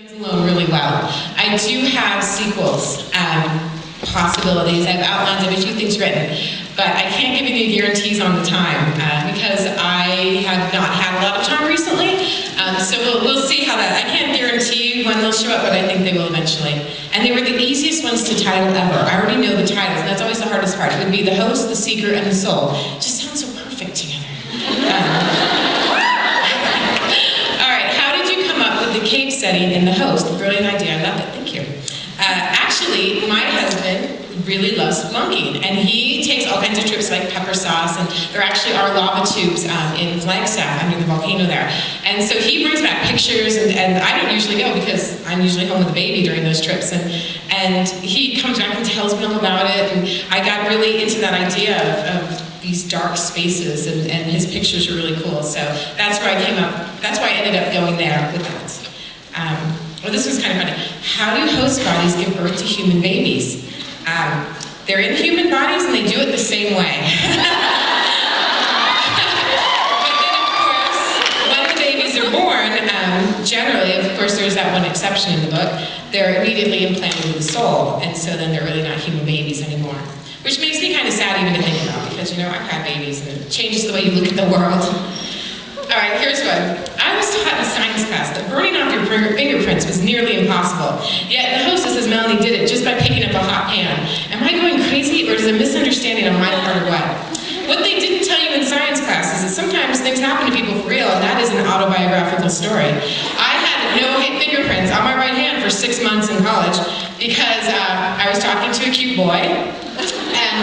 Alone really well. I do have sequels possibilities. I've outlined a few things written, but I can't give you any guarantees on the time because I have not had a lot of time recently. So we'll see how that. I can't guarantee when they'll show up, but I think they will eventually. And they were the easiest ones to title ever. I already know the titles, and that's always the hardest part. It would be The Host, The Seeker, and The Soul. It just sounds so perfect together. The cave setting in The Host. Brilliant idea. I love it. Thank you. Actually, my husband really loves spelunking, and he takes all kinds of trips like pepper sauce, and there actually are lava tubes in Flagstaff under the volcano there. And so he brings back pictures, and I don't usually go because I'm usually home with the baby during those trips, and he comes back and tells me all about it, and I got really into that idea of these dark spaces, and his pictures are really cool. So that's where I came up. That's why I ended up going there with that. Well, this was kind of funny. How do host bodies give birth to human babies? They're in human bodies and they do it the same way. But then, of course, when the babies are born, generally, of course, there's that one exception in the book, they're immediately implanted with a soul, and so then they're really not human babies anymore. Which makes me kind of sad even to think about, because, you know, I've had babies, and it changes the way you look at the world. All right, here's one. I was taught in science class that burning off your fingerprints was nearly impossible. Yet the hostess says Melanie did it just by picking up a hot pan. Am I going crazy, or is it a misunderstanding on my part or what? What they didn't tell you in science class is that sometimes things happen to people for real, and that is an autobiographical story. I had no fingerprints on my right hand for 6 months in college because I was talking to a cute boy, and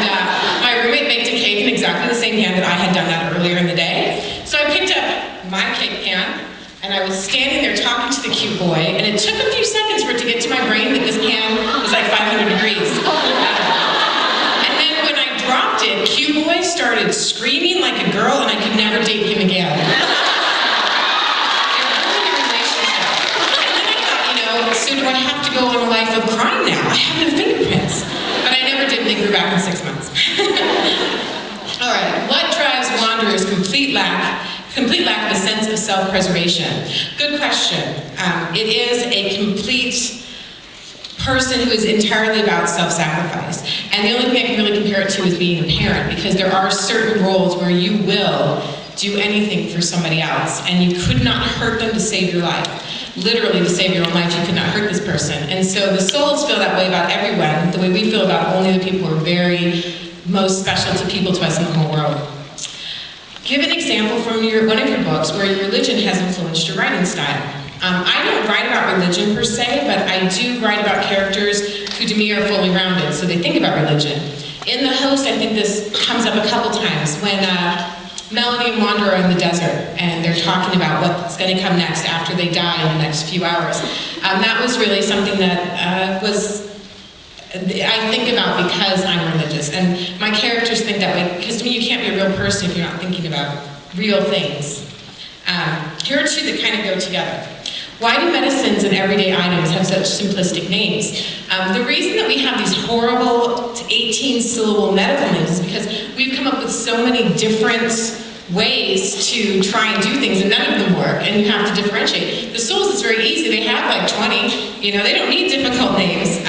my roommate baked a cake in exactly the same hand that I had done that earlier in the day. So I picked up my cake pan, and I was standing there talking to the cute boy, and it took a few seconds for it to get to my brain that this pan was like 500 degrees. And then when I dropped it, cute boy started screaming like a girl, and I could never date him again. And then I thought, you know, so do I have to go on a life of crime now? I have no fingerprints. But I never did, and they grew back in 6 months. All right, what drives wanderers' complete lack of a sense of self-preservation? Good question. It is a complete person who is entirely about self-sacrifice. And the only thing I can really compare it to is being a parent, because there are certain roles where you will do anything for somebody else, and you could not hurt them to save your life. Literally, to save your own life, you could not hurt this person. And so the souls feel that way about everyone, the way we feel about only the people who are very most special to people, to us in the whole world. Give an example from one of your books where your religion has influenced your writing style. I don't write about religion per se, but I do write about characters who to me are fully rounded, so they think about religion. In The Host, I think this comes up a couple times when Melanie and Wander are in the desert, and they're talking about what's going to come next after they die in the next few hours. That was really something that I think about because I'm religious, and my characters think that way, because to me you can't be a real person if you're not thinking about real things. Here are two that kind of go together. Why do medicines and everyday items have such simplistic names? The reason that we have these horrible 18-syllable medical names is because we've come up with so many different ways to try and do things, and none of them work, and you have to differentiate. The souls, it's very easy. They have like 20. You know, they don't need difficult names.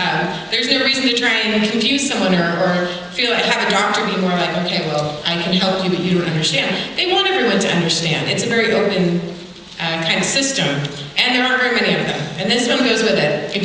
There's no reason to try and confuse someone or feel like have a doctor be more like, okay, well, I can help you, but you don't understand. They want everyone to understand. It's a very open kind of system, and there aren't very many of them. And this one goes with it. If you